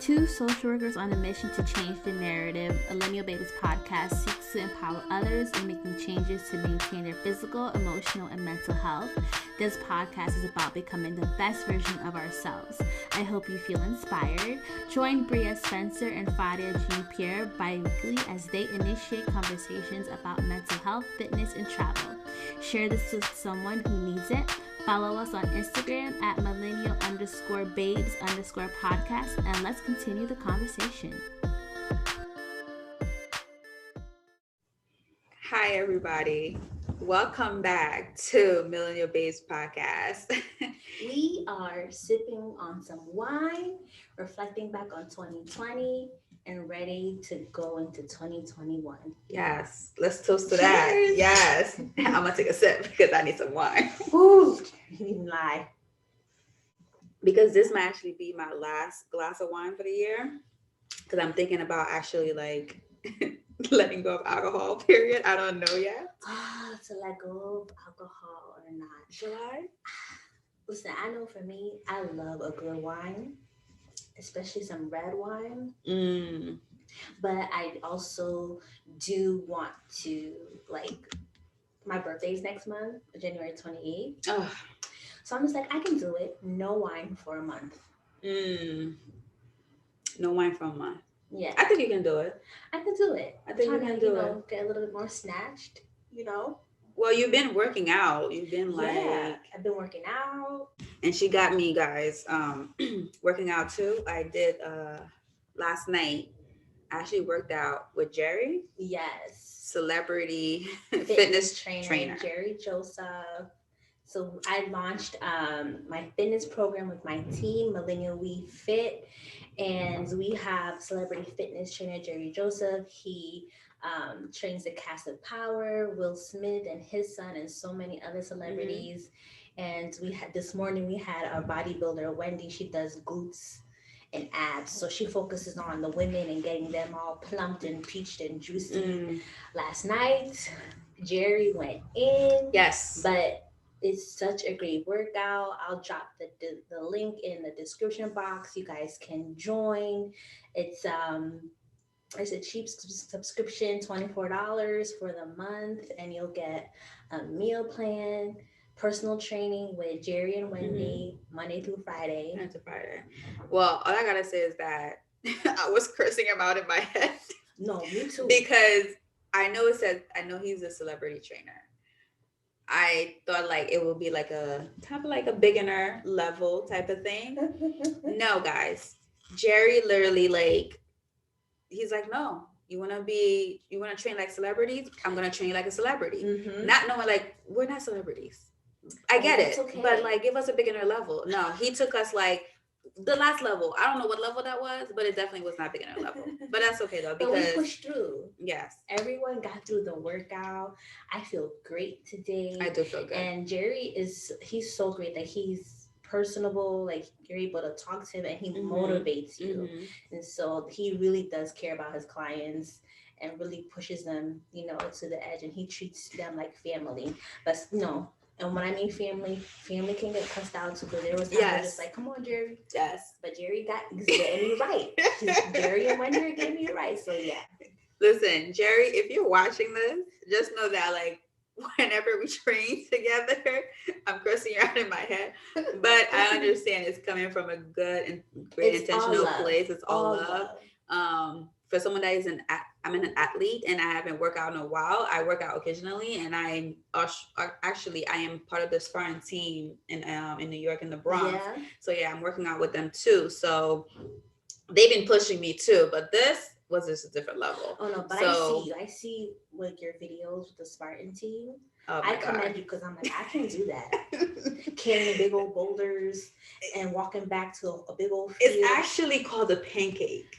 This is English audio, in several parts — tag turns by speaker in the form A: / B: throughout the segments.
A: Two social workers on a mission to change the narrative, Millennial Babies podcast seeks to empower others in making changes to maintain their physical, emotional, and mental health. This podcast is about becoming the best version of ourselves. I hope you feel inspired. Join Bria Spencer and Fadia Jean-Pierre bi-weekly as they initiate conversations about mental health, fitness, and travel. Share this with someone who needs it. Follow us on Instagram at millennial_babes_podcast, and let's continue the conversation.
B: Hi, everybody. Welcome back to Millennial Babes Podcast.
A: We are sipping on some wine, reflecting back on 2020, and ready to go into 2021.
B: Yes, let's toast to that. Yes. I'm going to take a sip because I need some wine.
A: Ooh, you didn't lie.
B: Because this might actually be my last glass of wine for the year. Because I'm thinking about actually like letting go of alcohol, period. I don't know yet.
A: To let go of alcohol or not.
B: Shall I?
A: Listen, I know for me, I love a good wine, especially some red wine. But I also do want to, like, my birthday's next month, January 28th.
B: Oh.
A: So I'm just like, I can do it. No wine for a month.
B: No wine for a month.
A: Yeah.
B: I think you can do it.
A: I can do it.
B: I think you can do it.
A: Get a little bit more snatched,
B: Well, you've been working out. You've been
A: Yeah, I've been working out.
B: And she got me, guys, working out too. I did last night. I actually worked out with Jerry.
A: Yes.
B: Celebrity fitness trainer.
A: Jerry Joseph. So I launched my fitness program with my team, Millennial We Fit. And we have celebrity fitness trainer Jerry Joseph. He trains the cast of Power, Will Smith and his son, and so many other celebrities. And this morning we had our bodybuilder Wendy. She does glutes and abs, so she focuses on the women and getting them all plumped and peached and juicy. Last night Jerry went in.
B: Yes,
A: but it's such a great workout. I'll drop the link in the description box. You guys can join. It's a cheap subscription, $24 for the month, and you'll get a meal plan, personal training with Jerry and Wendy, Monday through Friday.
B: Monday to Friday. Well, all I gotta say is that I was cursing him out in my head.
A: No, me too.
B: Because I know he's a celebrity trainer. I thought like it would be like a kind of like a beginner level type of thing. No, guys. Jerry literally like, he's like, no, you want to train like celebrities? I'm going to train you like a celebrity. Not knowing like, we're not celebrities. I get it. Okay. But like, give us a beginner level. No, he took us like the last level. I don't know what level that was, but it definitely was not beginner level. But that's okay though, because
A: but we pushed through.
B: Yes.
A: Everyone got through the workout. I feel great today.
B: I do feel good.
A: And Jerry he's so great that he's personable, like you're able to talk to him and he motivates you. And so he really does care about his clients and really pushes them, to the edge, and he treats them like family. But and when I mean family can get cussed out too, because there was times just like, come on, Jerry.
B: Yes.
A: But Jerry he's getting me right. Jerry and Wendy are getting me right. So yeah.
B: Listen, Jerry, if you're watching this, just know that like whenever we train together, I'm cursing you out in my head. But I understand it's coming from a good and great intentional place. It's all love. For someone that I'm an athlete and I haven't worked out in a while. I work out occasionally, and I am part of the Spartan team in New York in the Bronx. Yeah. So yeah, I'm working out with them too. So they've been pushing me too, but this was just a different level.
A: Oh no, but I see like your videos with the Spartan team. I commend you, because I'm like, I can't do that. Carrying big old boulders and walking back to a big old field.
B: It's actually called a pancake.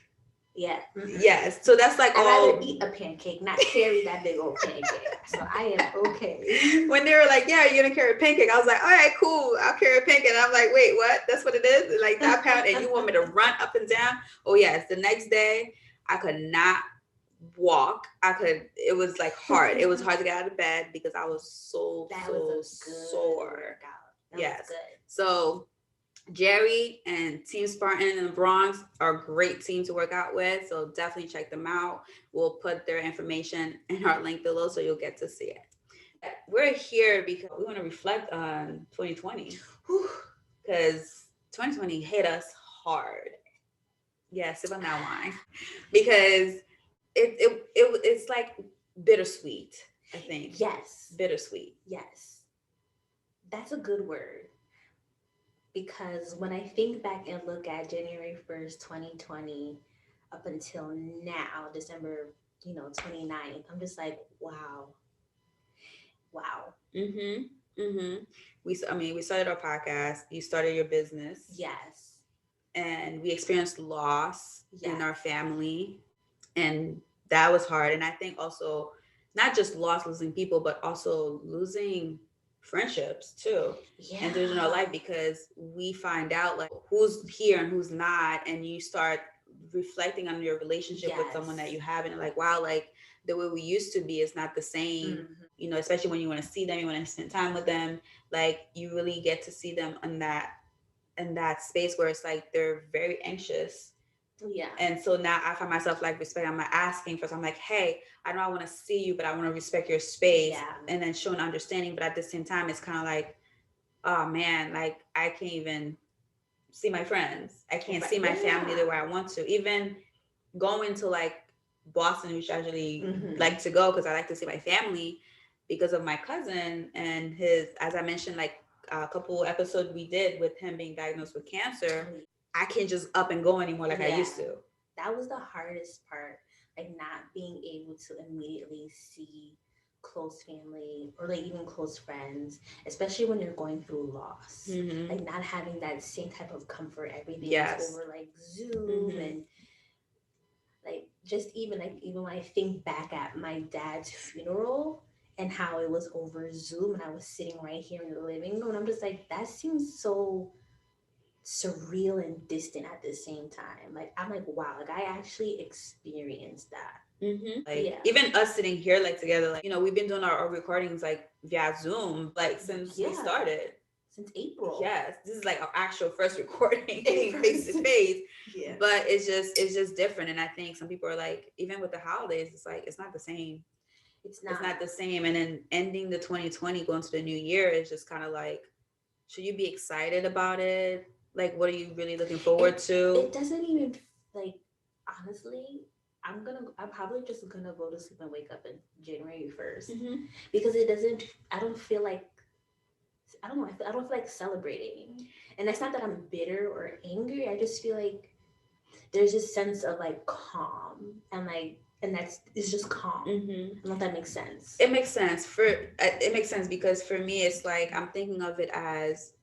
A: Yeah.
B: Yes. So that's like
A: I'd rather eat a pancake, not carry that big old pancake. So I am okay.
B: When they were like, yeah, you're gonna carry a pancake, I was like, all right, cool, I'll carry a pancake. And I'm like, wait, what? That's what it is? Like that pound, and you want me to run up and down? Oh yes. The next day I could not walk. It was like hard. It was hard to get out of bed because I was so sore.
A: Yes.
B: So Jerry and Team Spartan in the Bronx are a great team to work out with. So definitely check them out. We'll put their information in our link below so you'll get to see it. We're here because we want to reflect on 2020 because 2020 hit us hard. Yeah, sip on that wine because it's like bittersweet. I think
A: Yes.
B: bittersweet.
A: Yes. That's a good word because when I think back and look at January 1st, 2020 up until now, December, 29th, I'm just like, wow. Wow.
B: Mm-hmm. Mm-hmm. We started our podcast. You started your business.
A: Yes.
B: And we experienced loss in
A: Yes.
B: our family, and that was hard. And I think also not just loss, losing people, but also losing friendships too.
A: Yeah.
B: And there's in our life because we find out like who's here and who's not, and you start reflecting on your relationship with someone that
A: Yes.
B: you have, and like, wow, like the way we used to be is not the same. Especially when you want to see them, you want to spend time with them, like you really get to see them in that space where it's like they're very anxious.
A: Yeah.
B: And so now I find myself like respect. I'm not asking for something, I'm like, hey, I know I want to see you, but I want to respect your space.
A: Yeah.
B: And then showing understanding. But at the same time, it's kind of like, oh man, like I can't even see my friends. I can't see my family the way I want to. Even going to like Boston, which I usually like to go because I like to see my family because of my cousin and his, as I mentioned, like a couple episodes we did with him being diagnosed with cancer. I can't just up and go anymore like I used to.
A: That was the hardest part, like not being able to immediately see close family or like even close friends, especially when you're going through loss. Like not having that same type of comfort. Everything is over like Zoom and like just even when I think back at my dad's funeral and how it was over Zoom and I was sitting right here in the living room, and I'm just like, that seems so surreal and distant at the same time. Like I'm like, wow, like I actually experienced that.
B: Like even us sitting here like together, like we've been doing our recordings like via Zoom like since we started.
A: Since April.
B: Yes, this is like our actual first recording face to face. Yeah. But it's just different. And I think some people are like, even with the holidays, it's like it's not the same. It's not the same. And then ending the 2020, going to the new year is just kind of like, should you be excited about it? Like, what are you really looking forward to?
A: It doesn't even like honestly. I'm probably just gonna go to sleep and wake up on January 1st because it doesn't. I don't feel like I don't know. I don't feel like celebrating, and it's not that I'm bitter or angry. I just feel like there's this sense of like calm and like, and that's it's just calm. I don't know if that makes sense.
B: It makes sense it makes sense because for me, it's like I'm thinking of it as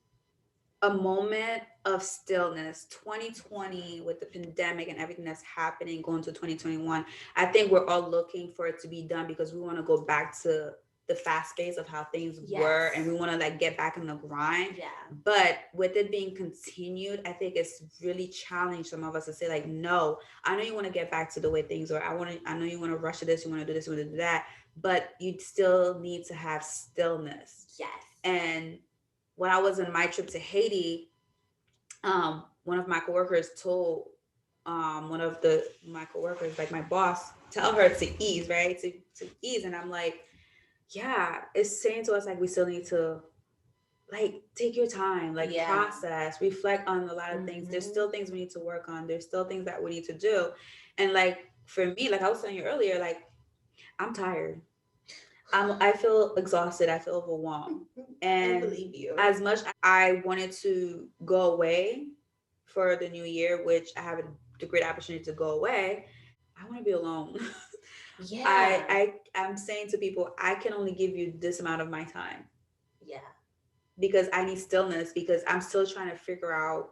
B: a moment of stillness. 2020 with the pandemic and everything that's happening going to 2021, I think we're all looking for it to be done because we want to go back to the fast pace of how things were, and we want to like get back in the grind. But with it being continued, I think it's really challenged some of us to say like, no, I know you want to get back to the way things are. I know you want to rush to this, you want to do this, you want to do that, but you still need to have stillness. And when I was in my trip to Haiti, one of my coworkers told one of my coworkers, like my boss, tell her to ease, right? To ease. And I'm like, yeah, it's saying to us like we still need to like take your time, like process, reflect on a lot of things. There's still things we need to work on. There's still things that we need to do. And like for me, like I was telling you earlier, like I'm tired. I feel exhausted. I feel overwhelmed. And I believe you. As much as I wanted to go away for the new year, which I have the great opportunity to go away, I want to be alone. I'm saying to people, I can only give you this amount of my time. Because I need stillness, because I'm still trying to figure out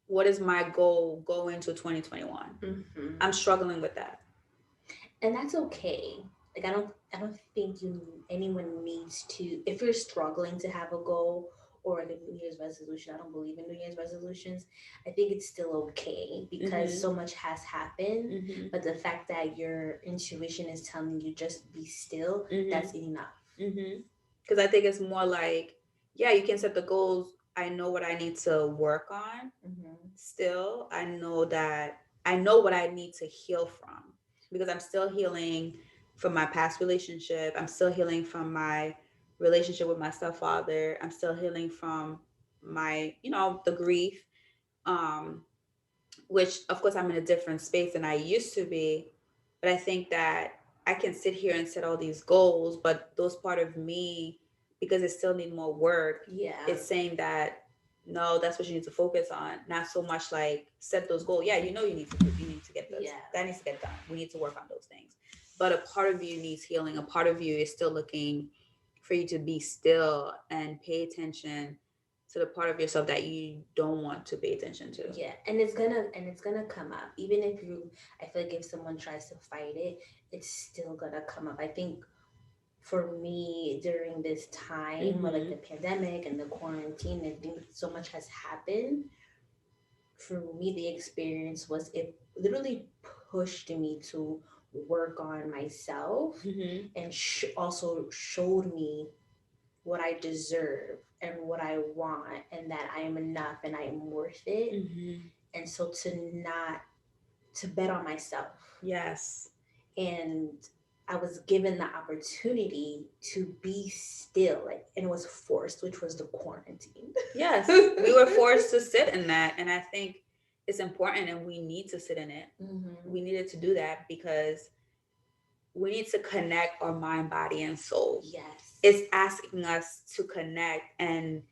B: what is my goal going into 2021. I'm struggling with that.
A: And that's okay. Like I don't think anyone needs to, if you're struggling to have a goal or like a New Year's resolution. I don't believe in New Year's resolutions. I think it's still okay because so much has happened. But the fact that your intuition is telling you just be still, that's enough.
B: Because I think it's more like, yeah, you can set the goals I know what I need to work on.
A: Mm-hmm.
B: Still, I know that I know what I need to heal from, because I'm still healing from my past relationship. I'm still healing from my relationship with my stepfather. I'm still healing from my, the grief. Um, which of course I'm in a different space than I used to be. But I think that I can sit here and set all these goals, but those part of me, because it still need more work,
A: Yeah.
B: it's saying that no, that's what you need to focus on. Not so much like set those goals. Yeah, you need to get this.
A: Yeah.
B: That needs to get done. We need to work on those things. But a part of you needs healing. A part of you is still looking for you to be still and pay attention to the part of yourself that you don't want to pay attention to.
A: Yeah, and it's gonna come up. Even if you, I feel like if someone tries to fight it, it's still gonna come up. I think for me during this time with like
B: Mm-hmm.
A: the pandemic and the quarantine, I think so much has happened. For me, the experience was it literally pushed me to work on myself
B: Mm-hmm.
A: and also showed me what I deserve and what I want and that I am enough and I am worth it.
B: Mm-hmm.
A: And so to bet on myself.
B: Yes.
A: And I was given the opportunity to be still, like, and it was forced, which was the quarantine.
B: Yes. We were forced to sit in that. And I think it's important and we need to sit in it.
A: Mm-hmm.
B: We needed to do that because we need to connect our mind, body, and soul.
A: Yes.
B: It's asking us to connect, and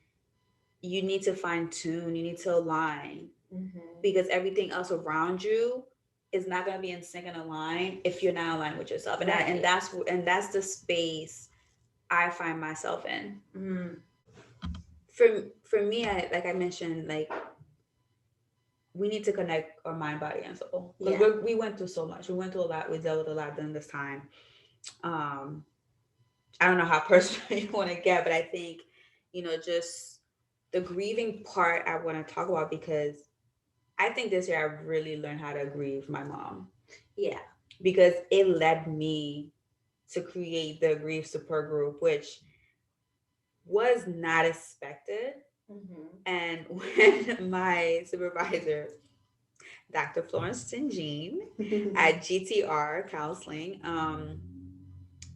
B: you need to fine tune, you need to align,
A: Mm-hmm.
B: because everything else around you is not going to be in sync and aligned if you're not aligned with yourself. And
A: Right.
B: that's the space I find myself in.
A: Mm.
B: For me, like I mentioned, like we need to connect our mind, body, and soul, because
A: Yeah.
B: we went through so much. We went through a lot. We dealt with a lot during this time. Um, I don't know how personal you want to get, but I think, just the grieving part I want to talk about, because I think this year I really learned how to grieve my mom,
A: Yeah.
B: because it led me to create the grief support group, which was not expected.
A: Mm-hmm.
B: And when my supervisor, Dr. Florence Jean at GTR Counseling,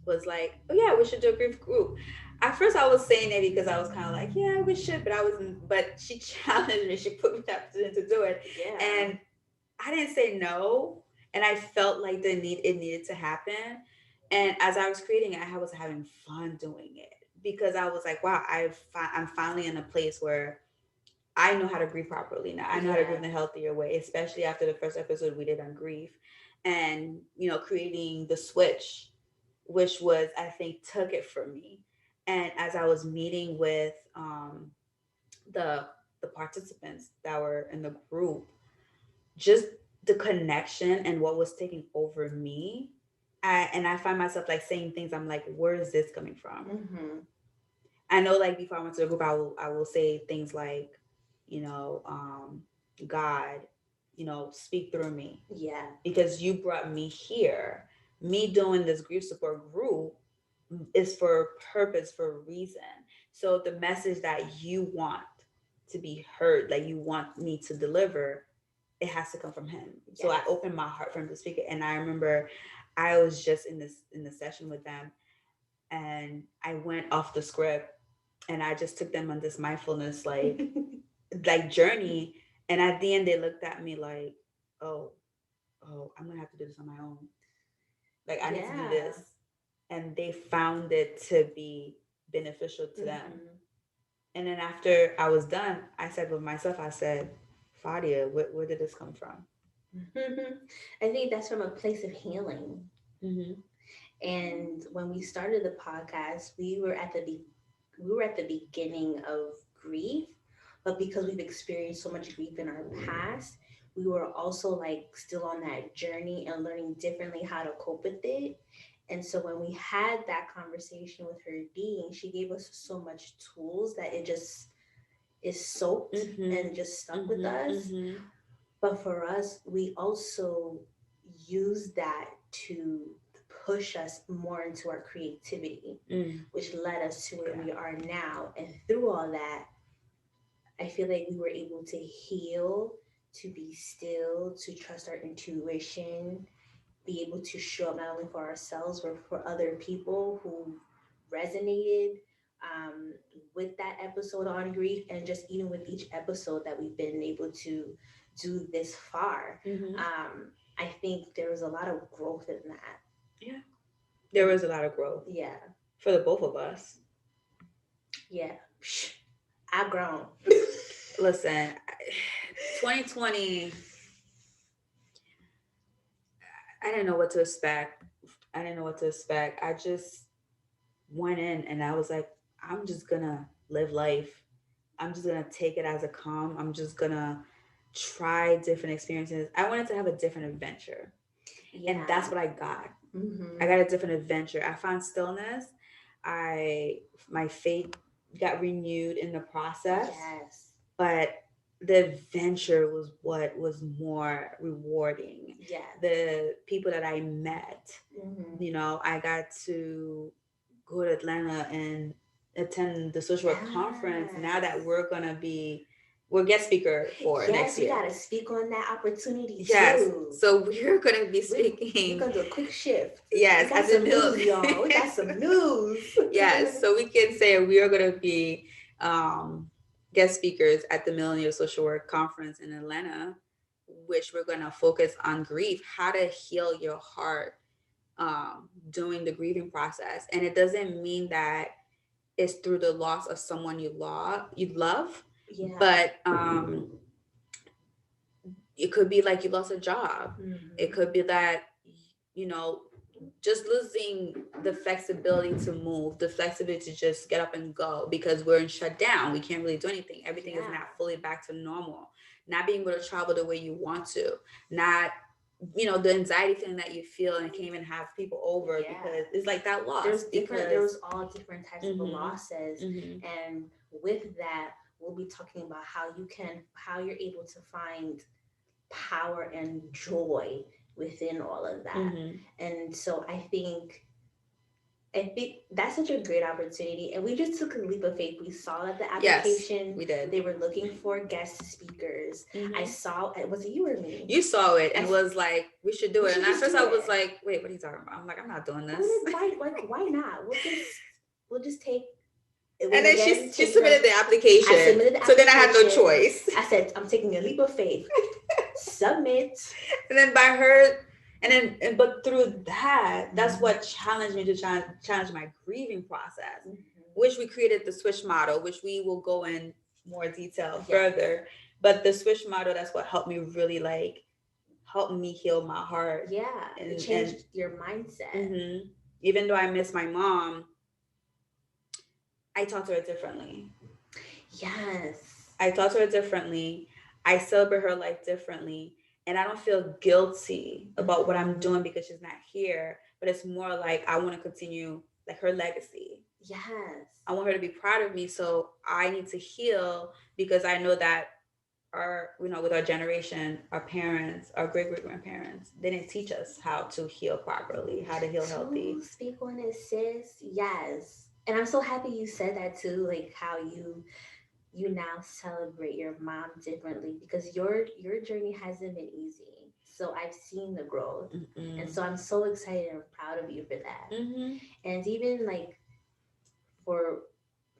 B: was like, "Oh yeah, we should do a grief group." At first, I was saying it because I was kind of like, "Yeah, we should," but I wasn't. But she challenged me. She put me up to do it,
A: Yeah.
B: and I didn't say no. And I felt like it needed to happen. And as I was creating it, I was having fun doing it, because I was like, "Wow, I'm finally in a place where I know how to grieve properly now. I know how to grieve
A: Yeah.
B: in a healthier way," especially after the first episode we did on grief, and creating the switch, which was, I think, took it for me. And as I was meeting with the the participants that were in the group, just the connection and what was taking over me, I find myself like saying things. I'm like, where is this coming from?
A: Mm-hmm.
B: I know, like, before I went to the group, I will say things like, God, speak through me,
A: Yeah.
B: because you brought me here. Me doing this grief support group is for a purpose, for a reason. So the message that you want to be heard, like you want me to deliver, it has to come from him. So I
A: Yes.
B: opened my heart for him to speak it. And I remember I was just in the session with them, and I went off the script, and I just took them on this mindfulness like journey. And at the end they looked at me like, oh, I'm gonna have to do this on my own. Like, I need to do
A: Yeah.
B: this. And they found it to be beneficial to them.
A: Mm-hmm.
B: And then after I was done, I said with myself, I said, Fadia, where did this come from?
A: I think that's from a place of healing.
B: Mm-hmm.
A: And when we started the podcast, we were at the beginning of grief, but because we've experienced so much grief in our past, we were also like still on that journey and learning differently how to cope with it. And so when we had that conversation with her dean, she gave us so much tools that it just is soaked
B: Mm-hmm.
A: and just stuck with
B: Mm-hmm.
A: us.
B: Mm-hmm.
A: But for us, we also use that to push us more into our creativity,
B: Mm.
A: which led us to where
B: Yeah.
A: we are now. And through all that, I feel like we were able to heal, to be still, to trust our intuition, be able to show up not only for ourselves but for other people who resonated um, with that episode on grief, and just even with each episode that we've been able to do this far.
B: Mm-hmm.
A: I think there was a lot of growth in that.
B: Yeah, there was a lot of growth
A: Yeah,
B: for the both of us.
A: yeah. Psh, I've grown.
B: Listen, 2020, I didn't know what to expect. I didn't know what to expect. I just went in and I was like, I'm just gonna live life. I'm just gonna take it as a calm. I'm just gonna try different experiences. I wanted to have a different adventure. And
A: Yeah.
B: that's what I got. I
A: Mm-hmm.
B: got a different adventure. I found stillness. I My faith got renewed in the process,
A: Yes.
B: but the adventure was what was more rewarding.
A: Yeah.
B: The people that I met,
A: Mm-hmm.
B: I got to go to Atlanta and attend the social work conference. Now that
A: Yes.
B: we're guest speaker for
A: Yes,
B: next
A: we
B: year.
A: gotta speak on that opportunity
B: Yes,
A: too.
B: so we're gonna be
A: We're
B: speaking.
A: gonna do a quick shift. We
B: Yes,
A: got
B: at the
A: some
B: mill.
A: news, y'all. We got some news.
B: Yes, so we can say we are going to be um, guest speakers at the Millennial Social Work Conference in Atlanta, which we're going to focus on grief, how to heal your heart during the grieving process. And it doesn't mean that it's through the loss of someone you love,
A: Yeah.
B: but it could be like you lost a job. It
A: Mm-hmm.
B: could be that you know just losing the flexibility to move, the flexibility to just get up and go because we're in shutdown. We can't really do anything. Everything is
A: Yeah.
B: not fully back to normal. Not being able to travel the way you want to. Not the anxiety feeling that you feel and can't even have people over
A: Yeah.
B: because it's like that loss.
A: There's different. There
B: Because
A: was all different types of
B: mm-hmm,
A: losses,
B: mm-hmm,
A: and with that, we'll be talking about how you're able to find power and joy within all of that.
B: mm-hmm.
A: And so I think that's such a great opportunity. And we just took a leap of faith. We saw that the
B: Yes,
A: application,
B: we did.
A: they were looking for guest speakers. I
B: Mm-hmm.
A: saw, was it you or me?
B: You saw it
A: I,
B: and was like, we should do
A: we
B: it.
A: should
B: And at
A: just
B: first
A: do
B: I was
A: it.
B: like, wait, what are you talking about? I'm like, I'm not doing
A: I
B: this.
A: mean, why not? We'll just take, it was
B: And then
A: again,
B: she
A: taking
B: submitted
A: a,
B: the
A: I
B: application.
A: submitted the
B: So then I had no
A: application.
B: choice.
A: I said, I'm taking a leap of faith. Submit.
B: And then by her, but through that, that's
A: Mhm.
B: what challenged me to challenge my grieving process,
A: Mhm.
B: which we created the switch model, which we will go in more detail
A: Yes.
B: further. But the switch model, that's what helped me really help me heal my heart.
A: Yeah. It
B: And
A: changed your mindset.
B: hmm even though I miss my mom, I talk to her differently.
A: Yes.
B: I talk to her differently. I celebrate her life differently. And I don't feel guilty about what I'm
A: Mhm.
B: doing because she's not here. But it's more like I want to continue like her legacy.
A: Yes.
B: I want her to be proud of me. So I need to heal because I know that with our generation, our parents, our great great grandparents, they didn't teach us how to heal properly, how to heal
A: To
B: healthy.
A: speak on it, sis. Yes. And I'm so happy you said that too, like how you now celebrate your mom differently, because your journey hasn't been easy. So I've seen the growth. And
B: Mm-mm.
A: so I'm so excited and proud of you for that.
B: Mm-hmm.
A: And even like for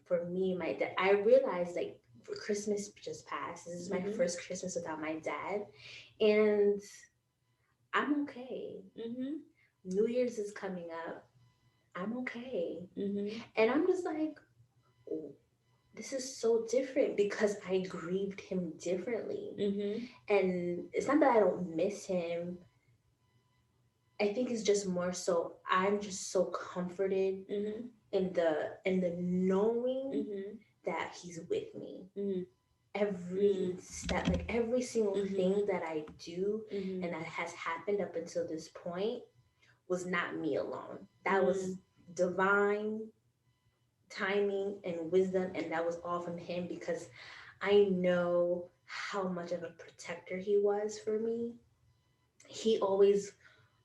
A: for me, my dad, I realized like for Christmas just passed. This is my
B: Mm-hmm.
A: first Christmas without my dad. And I'm okay.
B: Mm-hmm.
A: New Year's is coming up. I'm okay.
B: Mm-hmm.
A: And I'm just like, "Oh, this is so different because I grieved him differently."
B: Mm-hmm.
A: And it's not that I don't miss him. I think it's just more so I'm just so comforted
B: Mm-hmm.
A: in the knowing
B: Mm-hmm.
A: that he's with me.
B: Mm-hmm.
A: Every step, like every single
B: Mm-hmm.
A: thing that I do
B: Mm-hmm.
A: and that has happened up until this point was not me alone. That
B: Mm-hmm.
A: was divine timing and wisdom, and that was all from him, because I know how much of a protector he was for me. He always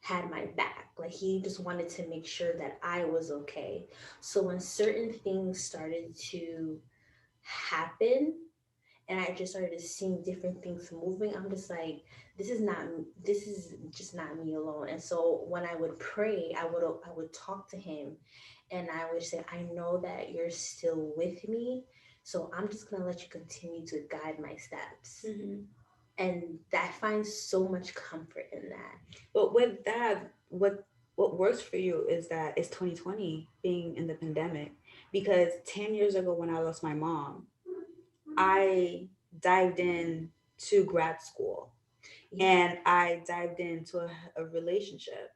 A: had my back. Like he just wanted to make sure that I was okay. So when certain things started to happen, and I just started seeing different things moving. I'm just like, this is not, this is just not me alone. And so when I would pray, I would talk to him, and I would say, I know that you're still with me, so I'm just gonna let you continue to guide my steps.
B: Mhm.
A: And I find so much comfort in that.
B: But with that, what works for you is that it's 2020 being in the pandemic, because 10 years ago when I lost my mom, I dived in to grad school,
A: Yeah.
B: and I dived into a relationship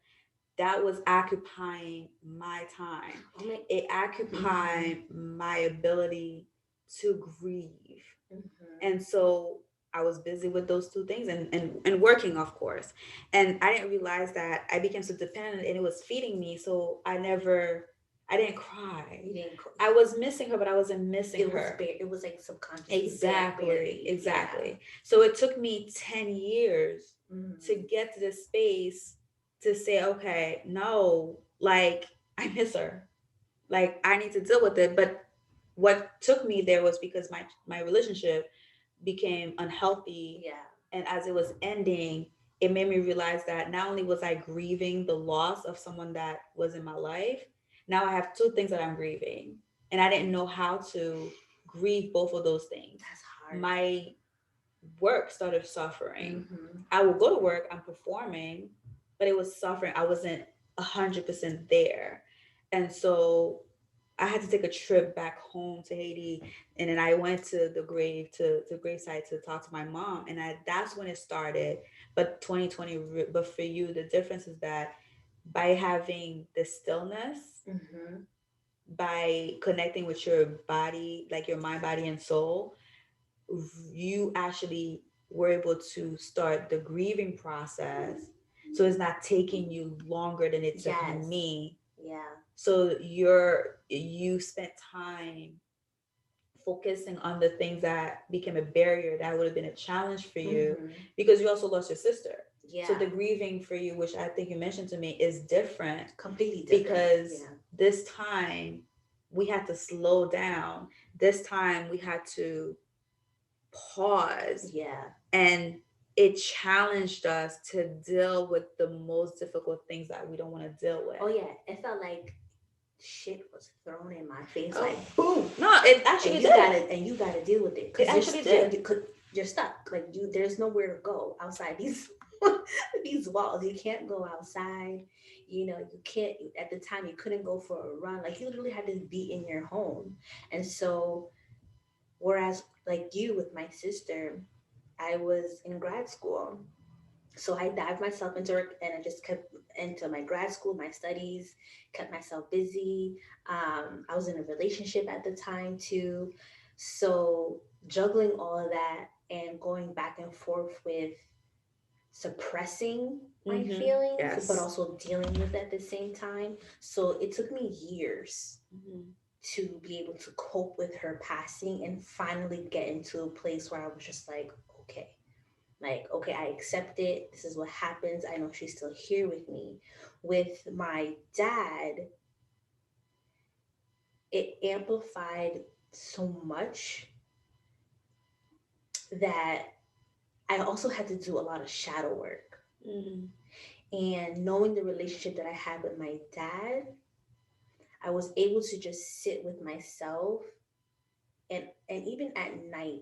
B: that was occupying my time.
A: Oh my.
B: It
A: Mm-hmm.
B: occupied my ability to grieve.
A: Mm-hmm.
B: And so I was busy with those two things, and working, of course. And I didn't realize that I became so dependent and it was feeding me. So I didn't cry.
A: You didn't.
B: I was missing her, but I wasn't missing
A: It was
B: her.
A: bare. It was like subconsciously,
B: Exactly,
A: barely. Yeah.
B: exactly. So it took me 10 years to
A: Mm-hmm.
B: get to this space to say, okay, no, like I miss her. Like I need to deal with it. But what took me there was because my relationship became unhealthy,
A: Yeah.
B: and as it was ending, it made me realize that not only was I grieving the loss of someone that was in my life, now I have two things that I'm grieving, and I didn't know how to grieve both of those things.
A: That's hard.
B: My work started suffering.
A: Mm-hmm.
B: I would go to work, I'm performing, but it was suffering. I wasn't 100% there. And so I had to take a trip back home to Haiti, and then I went to the grave, to the gravesite, to talk to my mom, and that's when it started. But 2020, but for you, the difference is that by having the stillness,
A: Mm-hmm.
B: by connecting with your body, like your mind, body, and soul, you actually were able to start the grieving process. So it's not taking you longer than it took
A: Yes.
B: me.
A: Yeah.
B: So you spent time focusing on the things that became a barrier that would have been a challenge for you,
A: Mm-hmm.
B: because you also lost your sister. So
A: Yeah.
B: the grieving for you, which I think you mentioned to me, is different,
A: Completely different.
B: because
A: Yeah.
B: this time we had to slow down. This time we had to pause,
A: Yeah.
B: and it challenged us to deal with the most difficult things that we don't want to deal with.
A: Oh yeah. It felt like shit was thrown in my face,
B: Oh,
A: like boom,
B: no, it actually did.
A: and you gotta deal with it
B: It
A: because
B: actually did.
A: you're stuck. Like you, there's nowhere to go outside these these walls. You can't go outside. You know, you can't. At the time, you couldn't go for a run. Like you literally had to be in your home. And so, whereas like you with my sister, I was in grad school, so I dived myself into it, and I just kept into my grad school, my studies, kept myself busy. I was in a relationship at the time too. So juggling all of that and going back and forth with suppressing my
B: Mm-hmm.
A: feelings, but
B: Yes.
A: also dealing with it at the same time. So it took me years
B: Mm-hmm.
A: to be able to cope with her passing and finally get into a place where I was just okay, like, okay, I accept it. This is what happens. I know she's still here with me. With my dad, it amplified so much that I also had to do a lot of shadow work.
B: Mm-hmm.
A: And knowing the relationship that I had with my dad, I was able to just sit with myself, and even at night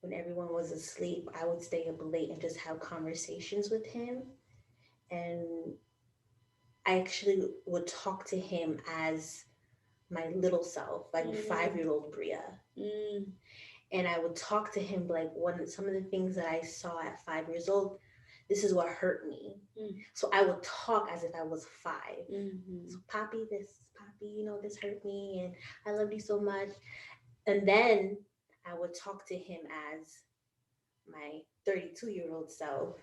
A: when everyone was asleep, I would stay up late and just have conversations with him. And I actually would talk to him as my little self, like
B: Mm-hmm.
A: 5-year-old Bria.
B: Mm-hmm.
A: And I would talk to him like when some of the things that I saw at 5 years old, this is what hurt me. So I would talk as if I was 5.
B: Mm-hmm.
A: So Poppy, Poppy, this hurt me and I love you so much. And then I would talk to him as my 32-year-old self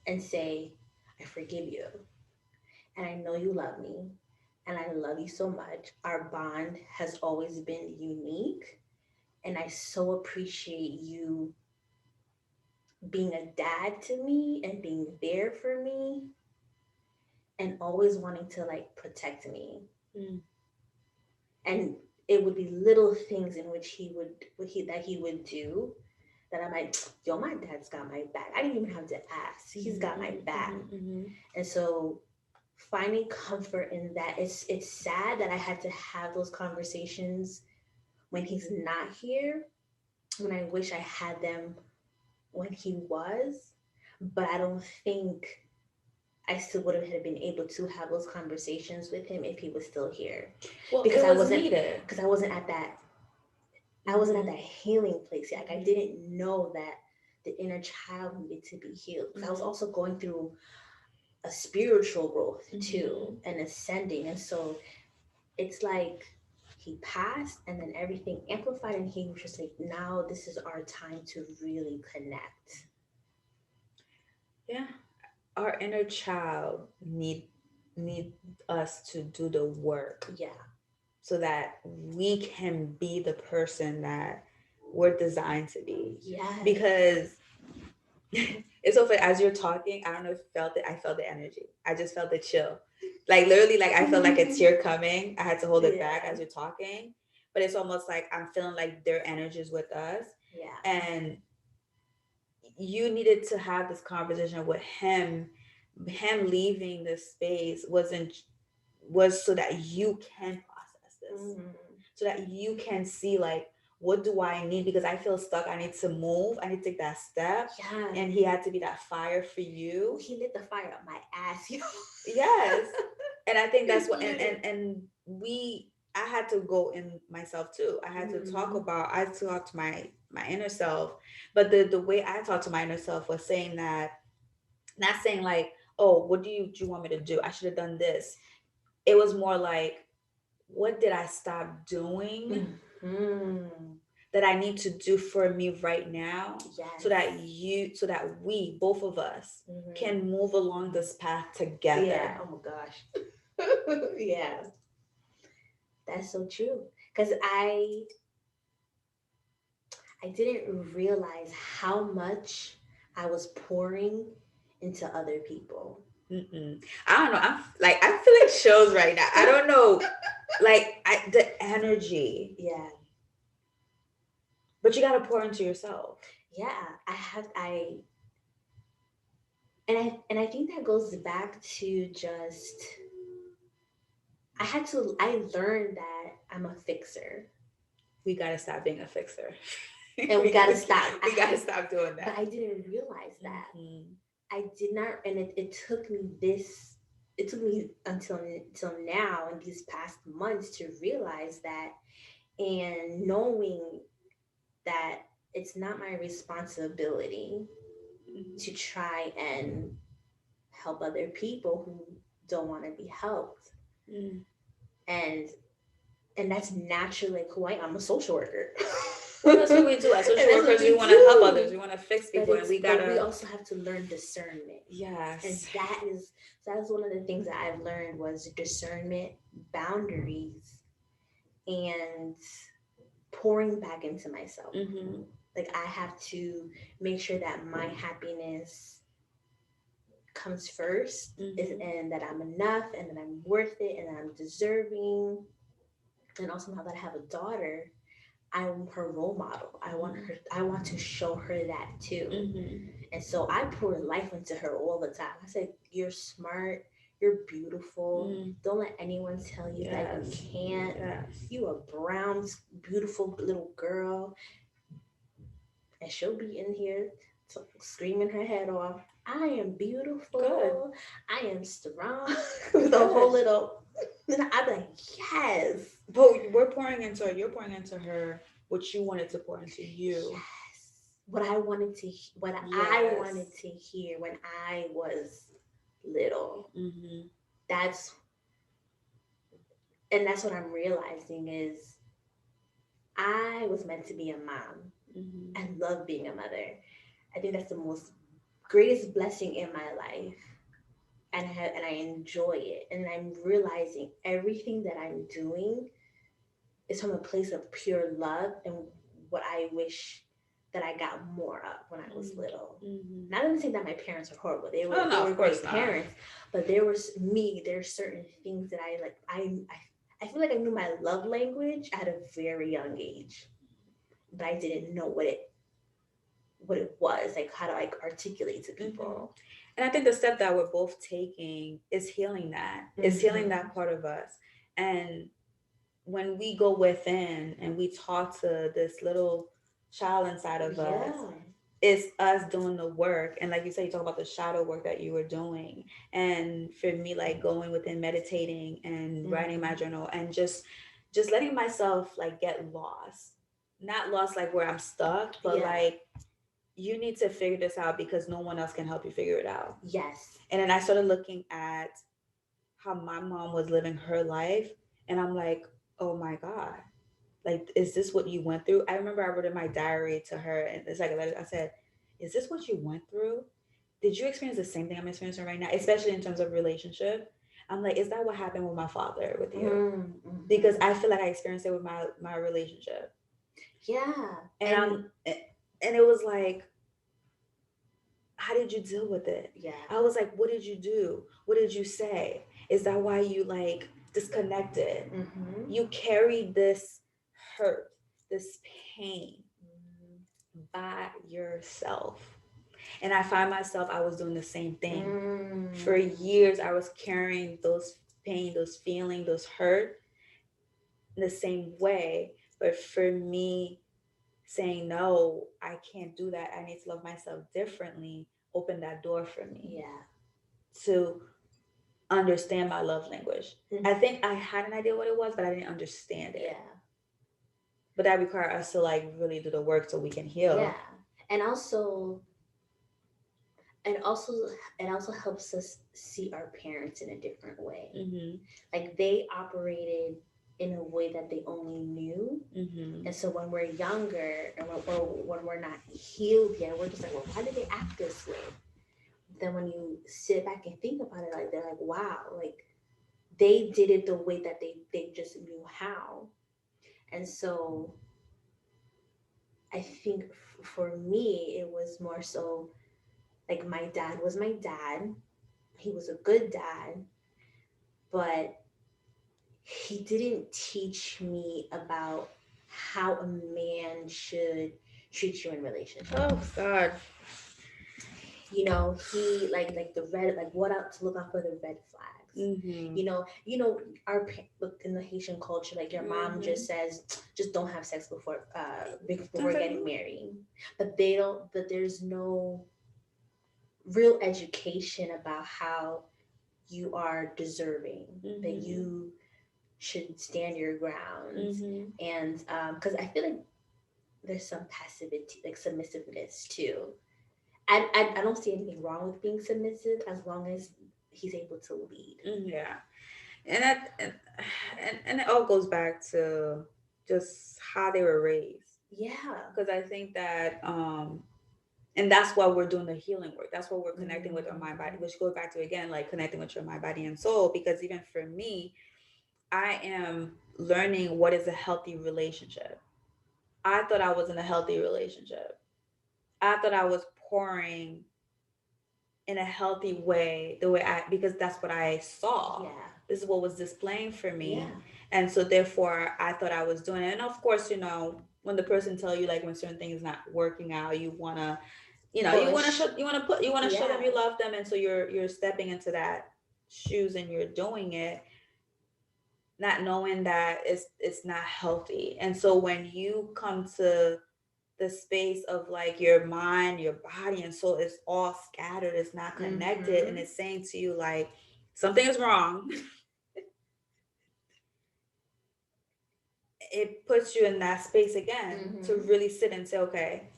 A: and say, I forgive you. And I know you love me. And I love you so much. Our bond has always been unique. And I so appreciate you being a dad to me and being there for me and always wanting to like protect me.
B: Mm-hmm.
A: And it would be little things in which he would do that I'm like, yo, my dad's got my back. I didn't even have to ask. He's got my back. And so finding comfort in that, it's sad that I had to have those conversations when he's not here, when I wish I had them when he was, but I don't think I still would have been able to have those conversations with him if he was still here.
C: Well,
A: Because
C: it was needed.
A: because I wasn't at that healing place yet. Like I didn't know that the inner child needed to be healed. Because I was also going through a spiritual growth too and ascending. And so it's like he passed and then everything amplified and he was just like, now this is our time to really connect.
C: Yeah. Our inner child need us to do the work
A: Yeah.
C: so that we can be the person that we're designed to be.
A: Yeah.
C: Because it's so funny, as you're talking, I don't know if you felt it, I felt the energy. I just felt the chill. Like literally, like I felt like a tear coming. I had to hold it back as you're talking. But it's almost like I'm feeling like their energy is with us.
A: Yeah.
C: And you needed to have this conversation with him. Him leaving the space was so that you can process this, so that you can see like, what do I need? Because I feel stuck. I need to move. I need to take that step.
A: Yeah.
C: And he had to be that fire for you.
A: He lit the fire up my ass, you know?
C: Yes. And I think that's what and I had to go in myself too. I had to I had to talk to my inner self. But the way I talked to my inner self was saying that, not saying like, oh, what do you want me to do? I should have done this. It was more like, what did I stop doing that I need to do for me right now?
A: Yes.
C: So that we, both of us, can move along this path together.
A: Yeah. Oh my gosh. Yeah. That's so true. Because I didn't realize how much I was pouring into other people.
C: I don't know. I'm feeling chills right now. I don't know, like the energy.
A: Yeah.
C: But you gotta pour into yourself.
A: Yeah, and I think that goes back to just I learned that I'm a fixer.
C: We gotta stop being a fixer.
A: And we gotta stop.
C: We gotta stop doing that.
A: But I didn't realize that. I did not, and it took me until now in these past months to realize that, and knowing that it's not my responsibility to try and help other people who don't want to be helped. And that's naturally who I am. I'm a social worker.
C: Well, that's what we do as social workers. We want to help others. We want to fix people, and
A: we also have to learn discernment.
C: Yes.
A: And that is one of the things that I've learned was discernment, boundaries, and pouring back into myself. Like I have to make sure that my happiness comes first, and that I'm enough, and that I'm worth it, and that I'm deserving. And also now that I have a daughter, I'm her role model. I want to show her that too. And so I pour life into her all the time. I said, you're smart, you're beautiful. Don't let anyone tell you that you can't. You a brown, beautiful little girl. And she'll be in here screaming her head off. I am beautiful. Good. I am strong. With a whole little. And I'd be like, yes.
C: But you're pouring into her what you wanted to pour into you.
A: Yes. What I wanted to hear when I was little. That's what I'm realizing is I was meant to be a mom. I love being a mother. I think that's the most greatest blessing in my life. And I enjoy it. And I'm realizing everything that I'm doing is from a place of pure love and what I wish that I got more of when I was little. Not even saying that my parents are horrible. They were great parents. But there's certain things that I like. I feel like I knew my love language at a very young age, but I didn't know what it what it was, like how to like articulate to
C: Mhm.
A: people.
C: And I think the step that we're both taking is healing that, is healing that part of us. And when we go within and we talk to this little child inside of us,
A: Yeah.
C: it's us doing the work. And like you said, you talk about the shadow work that you were doing. And for me, like going within, meditating and writing my journal, and just letting myself like get lost. Not lost like where I'm stuck, but
A: Yeah.
C: like you need to figure this out because no one else can help you figure it out.
A: Yes.
C: And then I started looking at how my mom was living her life, and I'm like, oh my God, like, is this what you went through? I remember I wrote in my diary to her, and it's like a letter. I said, is this what you went through? Did you experience the same thing I'm experiencing right now, especially in terms of relationship? I'm like, is that what happened with my father, with you? Because I feel like I experienced it with my relationship.
A: Yeah.
C: And and it was like, how did you deal with it?
A: Yeah.
C: I was like, what did you do? What did you say? Is that why you like disconnected? You carried this hurt, this pain by yourself. And I find myself, I was doing the same thing. For years, I was carrying those pain, those feelings, those hurt in the same way. But for me, saying, no, I can't do that. I need to love myself differently, open that door for me
A: Yeah.
C: to understand my love language. I think I had an idea what it was, but I didn't understand it.
A: Yeah.
C: But that requires us to like really do the work so we can heal.
A: Yeah. And also, and also it also helps us see our parents in a different way. Like they operated in a way that they only knew. And so when we're younger and when we're not healed yet, we're just like, well, why did they act this way? Then when you sit back and think about it, like they're like, wow, like they did it the way that they just knew how. And so I think for me, it was more so like my dad was my dad. He was a good dad, but he didn't teach me about how a man should treat you in relationships.
C: Oh God.
A: You know, he like the red, like what out to look out for the red flags. Our look in the Haitian culture, like your mom just says, just don't have sex before getting married, but they don't. But there's no real education about how you are deserving, that you should stand your ground, and because I feel like there's some passivity, like submissiveness too. I don't see anything wrong with being submissive as long as he's able to lead.
C: Yeah. And that and it all goes back to just how they were raised.
A: Yeah.
C: Because I think that and that's why we're doing the healing work. That's why we're connecting with our mind body, which goes back to again like connecting with your mind body and soul. Because even for me, I am learning what is a healthy relationship. I thought I was in a healthy relationship. I thought I was pouring in a healthy way, the way I, because that's what I saw.
A: Yeah.
C: This is what was displaying for me.
A: Yeah.
C: And so therefore I thought I was doing it. And of course, when the person tell you like when certain things not working out, you wanna, you wanna
A: Push.
C: you wanna show them
A: Yeah.
C: you love them. And so you're stepping into that shoes and you're doing it, not knowing that it's not healthy. And so when you come to the space of like your mind, your body, and soul is all scattered, it's not connected, and it's saying to you like something is wrong. It puts you in that space again to really sit and say, okay,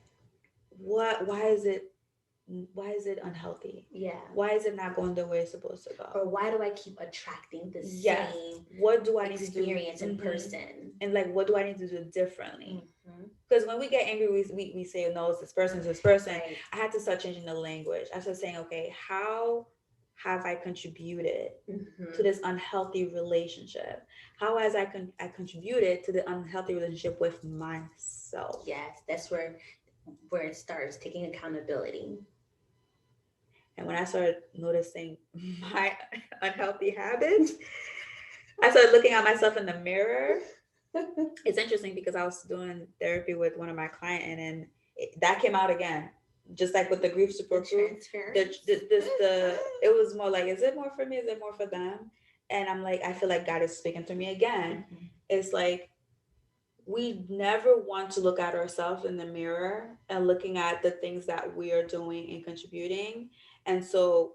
C: why is it unhealthy?
A: Yeah.
C: Why is it not going the way it's supposed to go?
A: Or why do I keep attracting the
C: Yes.
A: same
C: What do I need
A: experience
C: to do
A: in person?
C: And like, what do I need to do differently? Because when we get angry, we say, no, it's this person, it's this person.
A: Right.
C: I had to start changing the language. I started saying, okay, how have I contributed to this unhealthy relationship? How has I contributed to the unhealthy relationship with myself?
A: Yes, that's where it starts, taking accountability.
C: And when I started noticing my unhealthy habits, I started looking at myself in the mirror. It's interesting because I was doing therapy with one of my clients, and that came out again, just like with the grief
A: The
C: support group.
A: transference.
C: The it was more like, is it more for me? Is it more for them? And I'm like, I feel like God is speaking to me again.
A: Mhm.
C: It's like we never want to look at ourselves in the mirror and looking at the things that we are doing and contributing. And so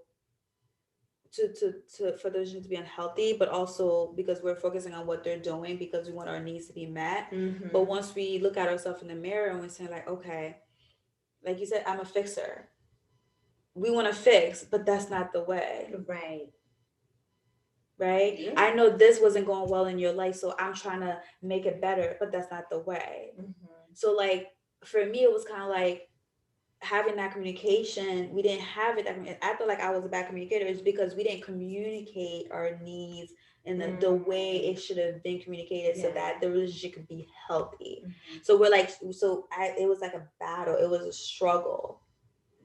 C: to for the vision to be unhealthy, but also because we're focusing on what they're doing because we want our needs to be met. But
A: Mhm.
C: once we look at ourselves in the mirror and we say like, okay, like you said, I'm a fixer. We want to fix, but that's not the way,
A: Right.
C: right?
A: Yeah.
C: I know this wasn't going well in your life, so I'm trying to make it better, but that's not the way.
A: Mhm.
C: So like for me, it was kind of like having that communication. We didn't have it. I feel like I was a bad communicator. It's because we didn't communicate our needs in the way it should have been communicated so
A: Yeah.
C: that the relationship could be healthy.
A: Mhm.
C: So we're like, it was like a battle. It was a struggle.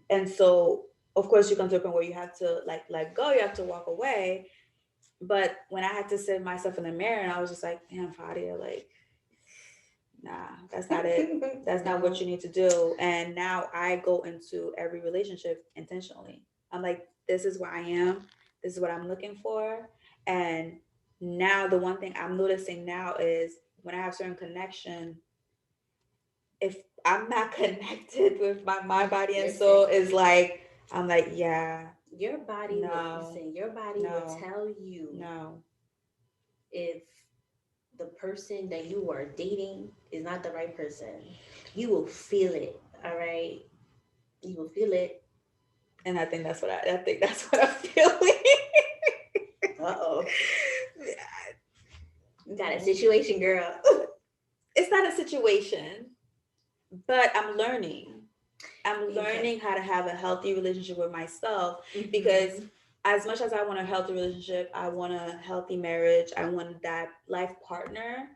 C: And so, of course, you come to a point where you have to like let go, you have to walk away. But when I had to sit myself in the mirror and I was just like, damn, Fadia, like, nah, that's not it. That's not what
A: No.
C: you need to do. And now I go into every relationship intentionally. I'm like, this is where I am. This is what I'm looking for. And now the one thing I'm noticing now is when I have certain connection, if I'm not connected with my mind, body, and soul,
A: Listen,
C: is like, I'm like, yeah,
A: your body will
C: no,
A: listen. Your body will
C: no,
A: tell you
C: no.
A: if the person that you are dating is not the right person. You will feel it. All right. You will feel it.
C: And I think that's what I think that's what I'm feeling.
A: Uh-oh. You got a situation, girl.
C: It's not a situation, but I'm learning. I'm
A: Okay.
C: learning how to have a healthy relationship with myself
A: Mhm.
C: because as much as I want a healthy relationship, I want a healthy marriage, I want that life partner,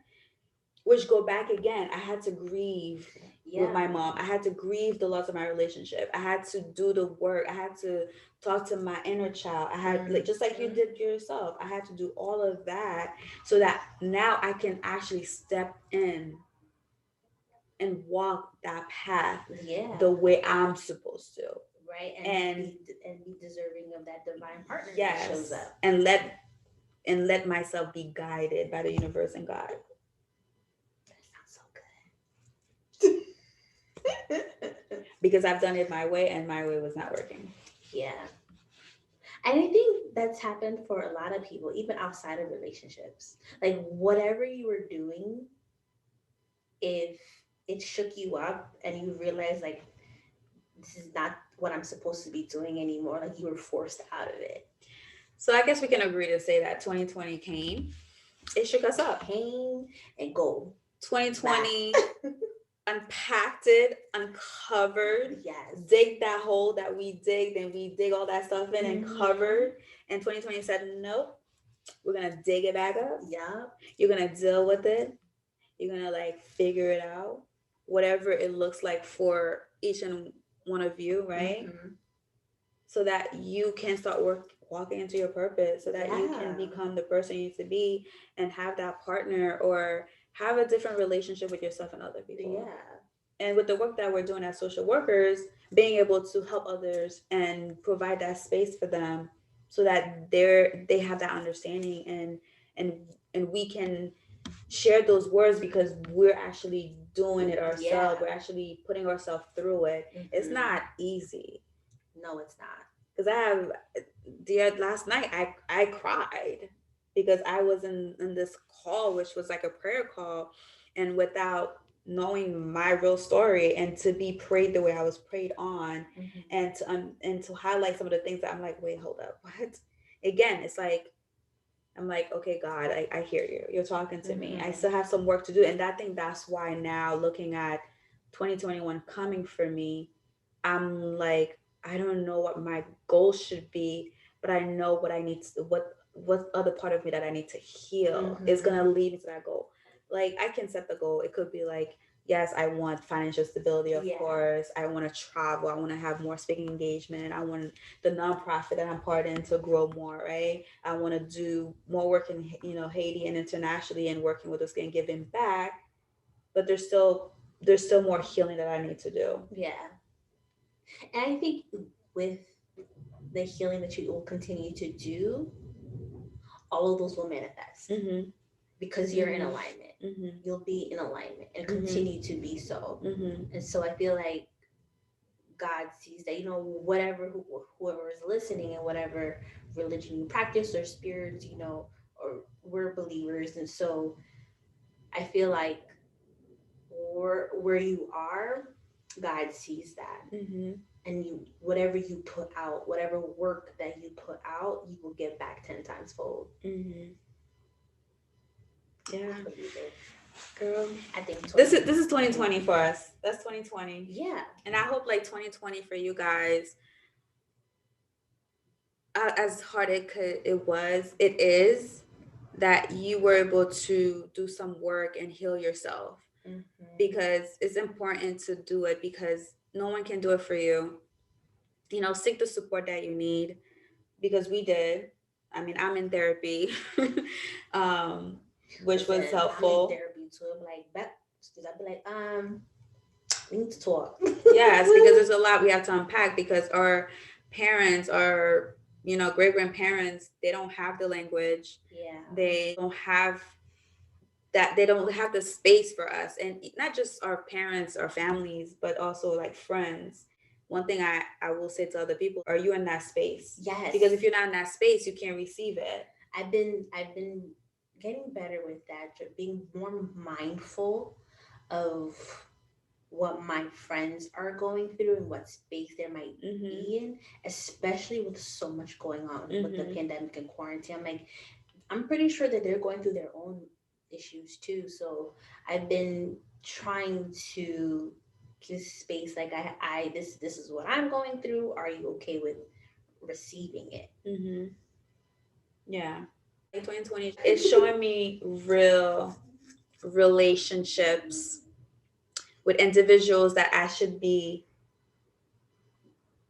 C: which go back again. I had to grieve with
A: Yeah.
C: my mom. I had to grieve the loss of my relationship. I had to do the work. I had to talk to my inner child. I had like just like you
A: Mhm.
C: did yourself. I had to do all of that so that now I can actually step in and walk that path
A: Yeah.
C: the way I'm supposed to.
A: Right.
C: And
A: And be deserving of that divine partner that shows
C: yes,
A: up.
C: and let myself be guided by the universe and God.
A: That sounds so good.
C: Because I've done it my way and my way was not working.
A: Yeah. And I think that's happened for a lot of people, even outside of relationships. Like whatever you were doing, if it shook you up and you realize like this is not what I'm supposed to be doing anymore, like you were forced out of it.
C: So I guess we can agree to say that 2020 came. It shook us up.
A: Came and go.
C: 2020 unpacked it, uncovered,
A: Yes.
C: dig that hole that we dig, then we dig all that stuff in and
A: Mhm.
C: covered. And 2020 said, nope, we're gonna dig it back up.
A: Yeah.
C: You're gonna deal with it. You're gonna like figure it out, whatever it looks like for each and one of you, right?
A: Mhm.
C: So that you can start walking into your purpose, so that you can
A: Yeah.
C: become the person you need to be and have that partner or have a different relationship with yourself and other people.
A: Yeah.
C: And with the work that we're doing as social workers, being able to help others and provide that space for them so that they have that understanding and and we can share those words because we're actually doing it ourselves.
A: Yeah.
C: We're actually putting ourselves through it. It's
A: Mhm.
C: not easy.
A: No, it's not.
C: Because I have last night I cried because I was in this call which was like a prayer call, and without knowing my real story and to be prayed the way I was prayed on,
A: Mhm.
C: and to highlight some of the things that I'm like, wait, hold up, what? Again, it's like I'm like, okay, God, I hear you. You're talking to me. I
A: Mhm.
C: still have some work to do. And I think that's why now looking at 2021 coming for me, I'm like, I don't know what my goals should be, but I know what I need to, what other part of me that I need to heal is
A: Mhm.
C: gonna lead me to that goal. Like I can set the goal. It could be like, yes, I want financial stability, of
A: Yeah.
C: course. I want to travel. I want to have more speaking engagement. I want the nonprofit that I'm part in to grow more, right? I want to do more work in Haiti and internationally and working with us and giving back. But there's still there's still more healing that I need to do.
A: Yeah. And I think with the healing that you will continue to do, all of those will manifest
C: Mm-hmm.
A: because you're in
C: Mm-hmm.
A: alignment.
C: Mm-hmm.
A: You'll be in alignment and
C: Mm-hmm.
A: continue to be so.
C: Mm-hmm.
A: And so I feel like God sees that, whatever, whoever is listening and whatever religion you practice or spirits, or we're believers. And so I feel like where you are, God sees that.
C: Mm-hmm.
A: And whatever you put out, whatever work that you put out, you will get back 10 times fold.
C: Mm-hmm. Yeah,
A: I believe it.
C: girl.
A: I think
C: This is 2020 for us. That's 2020.
A: Yeah.
C: And I hope like 2020 for you guys, as hard it is, that you were able to do some work and heal yourself, because it's important to do it, because no one can do it for you. Seek the support that you need, because we did. I mean, I'm in therapy, um, which was
A: Listen, I'm in
C: helpful.
A: therapy too. I'm like, because I'd be like, we need to talk.
C: Yes, because there's a lot we have to unpack, because our parents, our great grandparents, they don't have the language.
A: Yeah.
C: They don't have that. They don't have the space for us, and not just our parents or families, but also like friends. One thing I will say to other people: are you in that space?
A: Yes.
C: Because if you're not in that space, you can't receive it.
A: I've been getting better with that, being more mindful of what my friends are going through and what space they might be in, especially with so much going on with the pandemic and quarantine. I'm pretty sure that they're going through their own issues too. So I've been trying to give space, like this is what I'm going through. Are you okay with receiving it?
C: Yeah. 2020 is showing me real relationships with individuals that I should be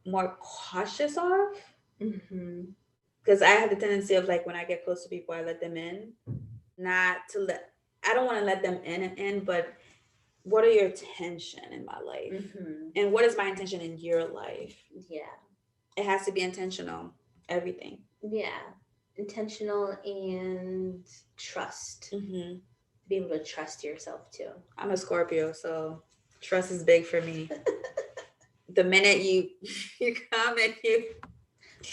C: more cautious of. Because I have the tendency of, like, when I get close to people, I let them in. Not to let, I don't want to let them in, but what are your intention in my life? And what is my intention in your life?
A: Yeah.
C: It has to be intentional. Everything.
A: Yeah. Intentional and trust. Be able to trust yourself too.
C: I'm a Scorpio, so trust is big for me. The minute you come and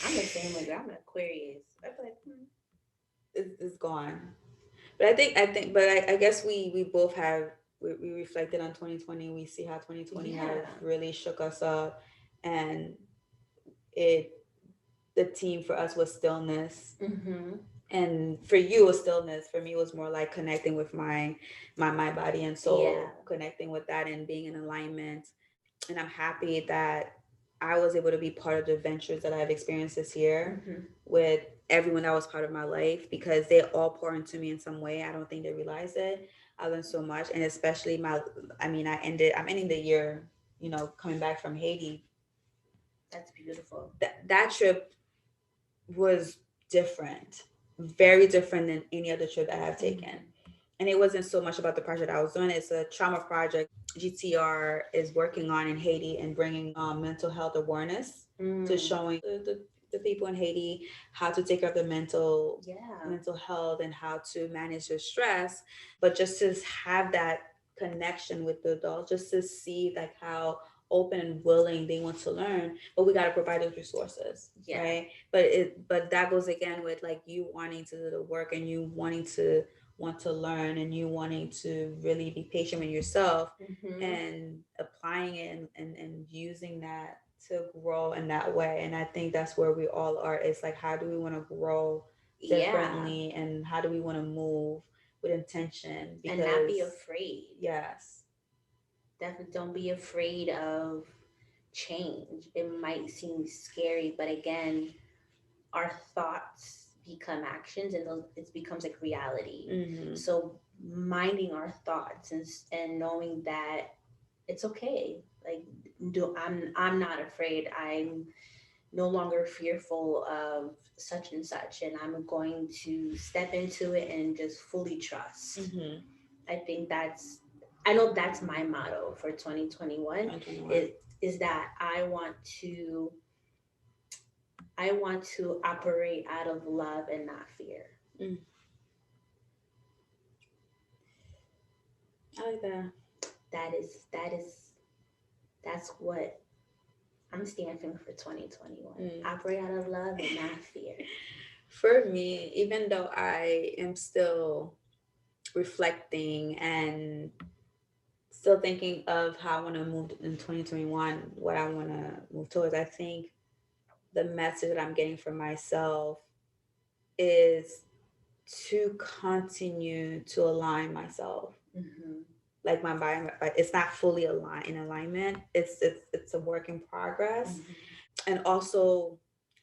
A: I'm the same way. I'm an Aquarius. I'm like,
C: it's gone. But I guess we both have, we reflected on 2020. We see how 2020 have really shook us up, and the team for us was stillness. And for you was stillness. For me, it was more like connecting with my body and soul, connecting with that and being in alignment. And I'm happy that I was able to be part of the adventures that I've experienced this year with everyone that was part of my life, because they all pour into me in some way. I don't think they realize it. I learned so much, and especially I'm ending the year, coming back from Haiti.
A: That's beautiful.
C: That trip was different, very different than any other trip that I have taken. And it wasn't so much about the project I was doing. It's a trauma project GTR is working on in Haiti, and bringing mental health awareness to showing the people in Haiti how to take care of their mental health and how to manage their stress. But just to have that connection with the adults, just to see like how open and willing they want to learn, but we got to provide those resources, right? But that goes again with like you wanting to do the work, and you wanting to want to learn, and you wanting to really be patient with yourself and applying it, and using that to grow in that way. And I think that's where we all are. It's like, how do we want to grow differently, and how do we want to move with intention,
A: and not be afraid.
C: Yes,
A: definitely don't be afraid of change. It might seem scary, but again, our thoughts become actions, and it becomes like reality. So minding our thoughts, and knowing that it's okay. Like, I'm not afraid. I'm no longer fearful of such and such, and I'm going to step into it and just fully trust. I think that's I know that's my motto for 2021
C: 2021.
A: is that I want to operate out of love and not fear.
C: Mm, I like that.
A: That's what I'm stamping for 2021.
C: Mm.
A: Operate out of love and not fear.
C: For me, even though I am still reflecting and still thinking of how I want to move in 2021, what I want to move towards, I think the message that I'm getting for myself is to continue to align myself.
A: Mm-hmm.
C: Like my body, it's not fully aligned in alignment. It's a work in progress,
A: Mm-hmm.
C: and also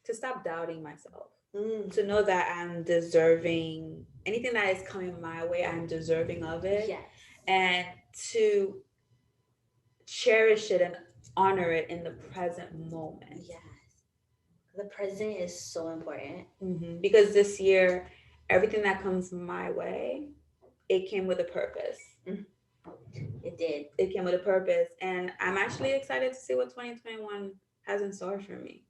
C: to stop doubting myself.
A: Mm.
C: To know that I'm deserving anything that is coming my way. I'm deserving of it,
A: Yes.
C: and to cherish it and honor it in the present moment.
A: Yes. The present is so important.
C: Because this year, everything that comes my way, it came with a purpose.
A: Mm. It did.
C: It came with a purpose, and I'm actually excited to see what 2021 has in store for me.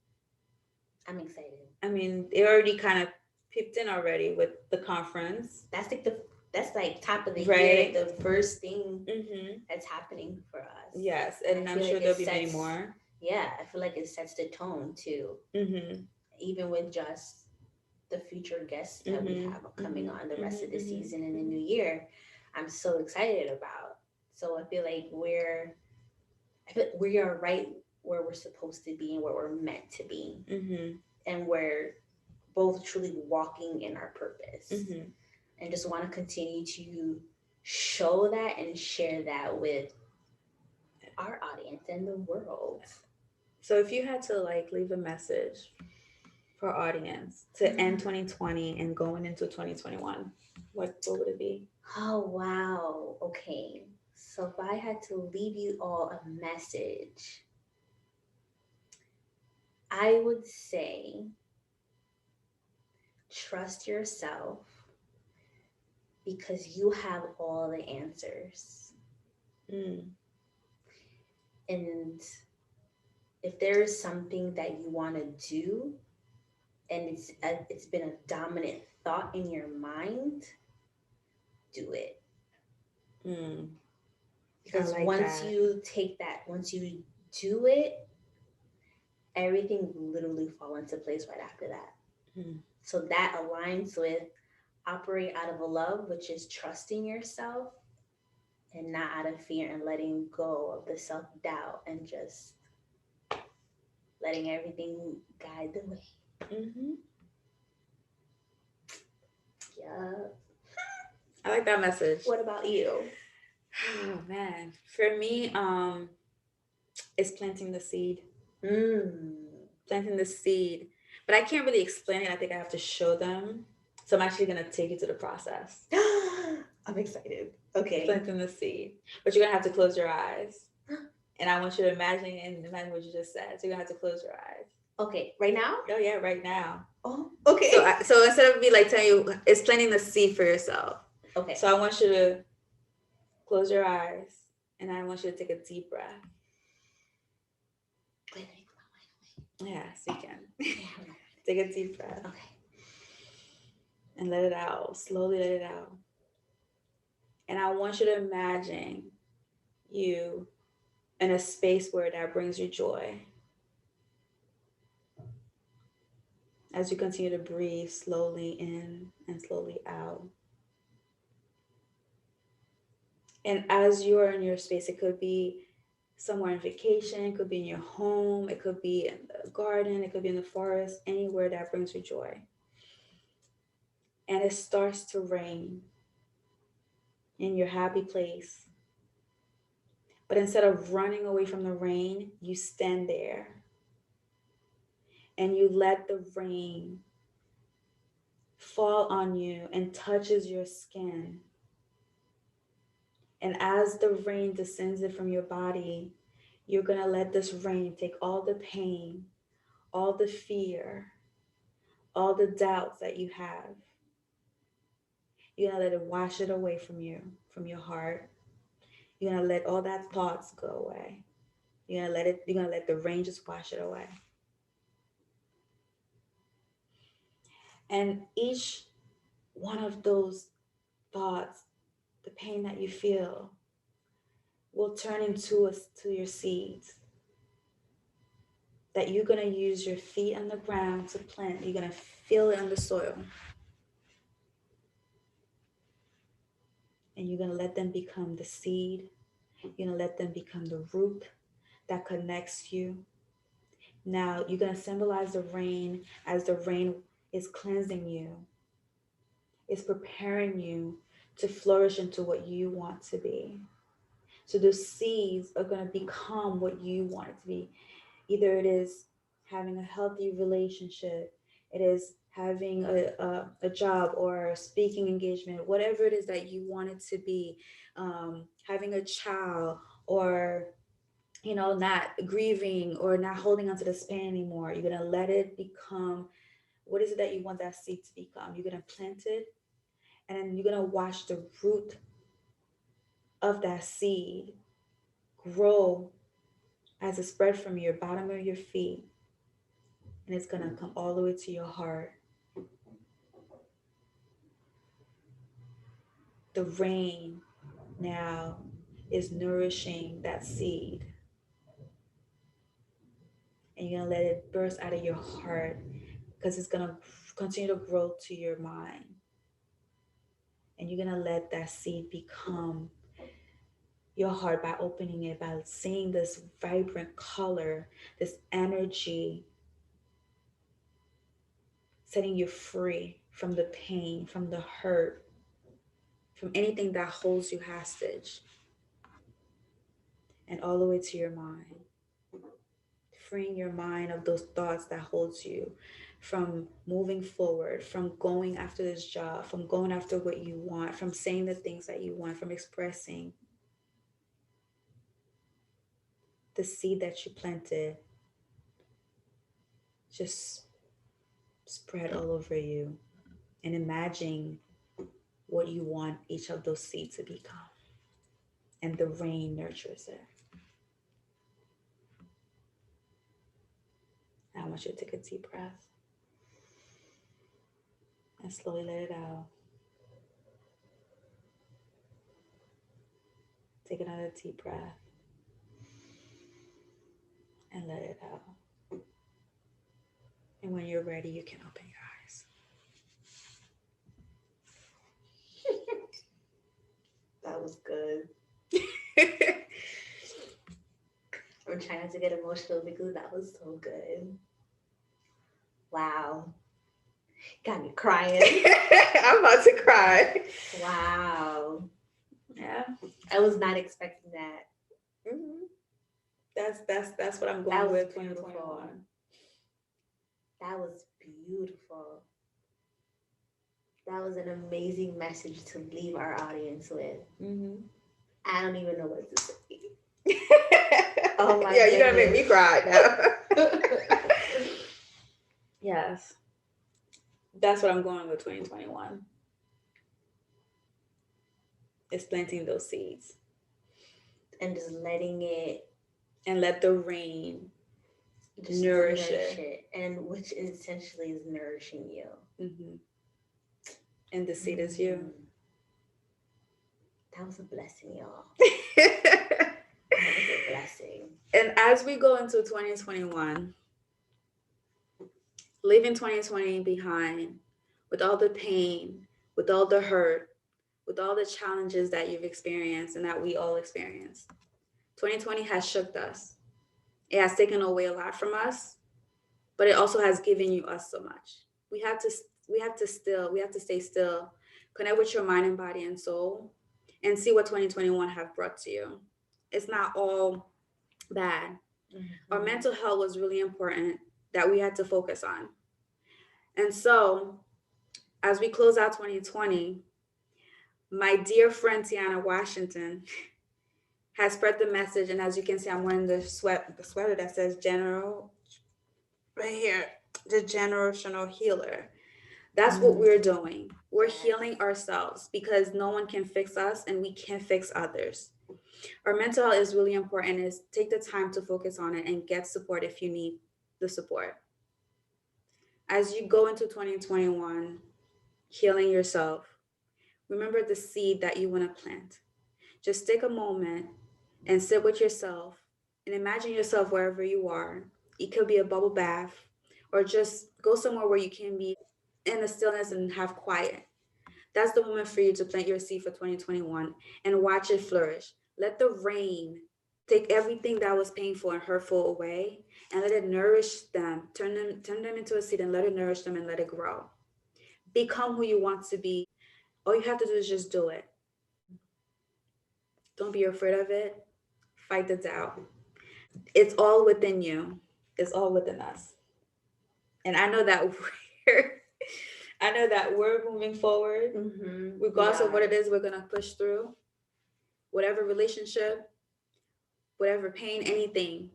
A: I'm excited.
C: I mean, it already kind of peeped in already with the conference,
A: That's like top of the
C: right?
A: year, the first thing
C: Mm-hmm.
A: that's happening for us.
C: Yes,
A: And
C: and
A: I
C: I'm
A: feel
C: sure
A: like
C: there'll be many more.
A: yeah, I feel like it sets the tone too,
C: Mm-hmm.
A: even with just the future guests that we
C: Mm-hmm.
A: have coming on the rest of the
C: Mm-hmm.
A: season and the new year. I'm so excited about. So I feel we are right where we're supposed to be and where we're meant to be,
C: Mm-hmm.
A: and we're both truly walking in our purpose,
C: Mm-hmm.
A: and just want to continue to show that and share that with our audience and the world.
C: So if you had to like leave a message for our audience to end 2020 and going into 2021, what would it be?
A: Oh, wow. Okay. So if I had to leave you all a message, I would say trust yourself because you have all the answers.
C: Mm.
A: And if there is something that you want to do and it's been a dominant thought in your mind, do it.
C: Mm. I
A: Because
C: like that.
A: once you do it, everything literally fall into place right after that.
C: Mm.
A: So that aligns with operate out of a love, which is trusting yourself and not out of fear and letting go of the self doubt and just letting everything guide the way.
C: Mm-hmm.
A: Yeah.
C: I like that message.
A: What about you?
C: Oh man, for me, it's planting the seed.
A: Mm.
C: Planting the seed, but I can't really explain it. I think I have to show them. So I'm actually gonna take you to the process.
A: I'm excited. Okay.
C: Planting the seed, but you're gonna have to close your eyes, and I want you to imagine what you just said. So you're gonna have to close your eyes.
A: Okay. Right now?
C: Oh yeah, right now.
A: Oh, okay.
C: So instead of me like telling you, it's planting the seed for yourself.
A: Okay.
C: So I want you to close your eyes, and I want you to take a deep breath. Yes, you can. Take a deep breath.
A: Okay.
C: And let it out. Slowly let it out. And I want you to imagine you in a space where that brings you joy. As you continue to breathe slowly in and slowly out. And as you are in your space, it could be somewhere on vacation, it could be in your home, it could be in the garden, it could be in the forest, anywhere that brings you joy. And it starts to rain in your happy place. But instead of running away from the rain, you stand there and you let the rain fall on you and touches your skin. And as the rain descends it from your body, you're going to let this rain take all the pain, all the fear, all the doubts that you have. You're going to let it wash it away from you, from your heart. You're gonna let all that thoughts go away. You're gonna let the rain just wash it away. And each one of those thoughts, the pain that you feel, will turn into to your seeds that you're gonna use your feet on the ground to plant. You're gonna feel it on the soil. And you're gonna let them become the seed. You're gonna let them become the root that connects you. Now you're gonna symbolize the rain as the rain is cleansing you, is preparing you to flourish into what you want to be. So those seeds are going to become what you want it to be. Either it is having a healthy relationship, it is having a job or a speaking engagement, whatever it is that you want it to be, having a child, or not grieving or not holding onto this pain anymore. You're going to let it become what is it that you want that seed to become. You're going to plant it, and then you're going to watch the root of that seed grow as it spread from your bottom of your feet, and it's going to come all the way to your heart. The rain now is nourishing that seed, and you're going to let it burst out of your heart because it's going to continue to grow to your mind, and you're going to let that seed become your heart by opening it, by seeing this vibrant color, this energy, setting you free from the pain, from the hurt, from anything that holds you hostage, and all the way to your mind. Freeing your mind of those thoughts that holds you from moving forward, from going after this job, from going after what you want, from saying the things that you want, from expressing. The seed that you planted just spread all over you, and imagine what you want each of those seeds to become, and the rain nurtures it. Now I want you to take a deep breath and slowly let it out. Take another deep breath and let it out. And when you're ready, you can open your eyes.
A: That was good. I'm trying not to get emotional because that was so good. Wow. Got me crying.
C: I'm about to cry.
A: Wow.
C: Yeah.
A: I was not expecting that.
C: Mm-hmm. That's what I'm
A: That
C: going
A: was
C: with.
A: beautiful.
C: 2021.
A: That was beautiful. That was an amazing message to leave our audience with.
C: Mm-hmm.
A: I don't even know what to say. Oh my
C: yeah, you're gonna make me cry now. Yes. That's what I'm going with 2021. It's planting those seeds.
A: And just letting it,
C: and let the rain
A: just
C: nourish it.
A: and which essentially is nourishing you.
C: Mm-hmm. And the seed is you.
A: That was a blessing, y'all. That was a blessing.
C: And as we go into 2021, leaving 2020 behind with all the pain, with all the hurt, with all the challenges that you've experienced and that we all experience, 2020 has shook us. It has taken away a lot from us, but it also has given you us so much. We have to stay still, connect with your mind and body and soul, and see what 2021 have brought to you. It's not all bad. Mm-hmm. Our mental health was really important that we had to focus on. And so, as we close out 2020, my dear friend Tiana Washington has spread the message, and as you can see, I'm wearing the sweater that says "General" right here, the generational healer. That's what we're doing. We're healing ourselves because no one can fix us and we can't fix others. Our mental health is really important. Is take the time to focus on it and get support if you need the support. As you go into 2021, healing yourself, remember the seed that you want to plant. Just take a moment and sit with yourself and imagine yourself wherever you are. It could be a bubble bath or just go somewhere where you can be in the stillness and have quiet. That's the moment for you to plant your seed for 2021 and watch it flourish. Let the rain take everything that was painful and hurtful away and let it nourish them. Turn them into a seed and let it nourish them and let it grow. Become who you want to be. All you have to do is just do it. Don't be afraid of it. Fight the doubt. It's all within you. It's all within us. And I know that we're moving forward. Regardless of what it is, we're gonna push through. Whatever relationship, whatever pain, anything.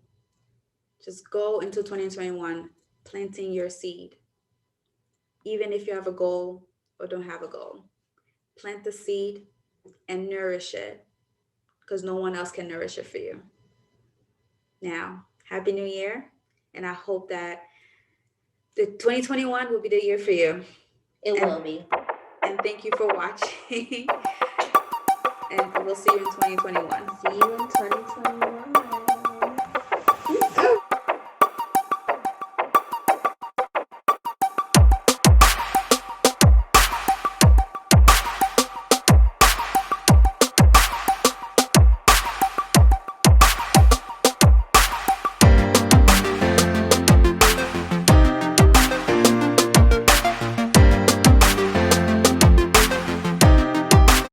C: Just go into 2021 planting your seed. Even if you have a goal or don't have a goal, plant the seed and nourish it because no one else can nourish it for you. Now, Happy New Year. And I hope that the 2021 will be the year for you.
A: It will be.
C: And thank you for watching. And we'll see you in 2021.
A: See you in 2021.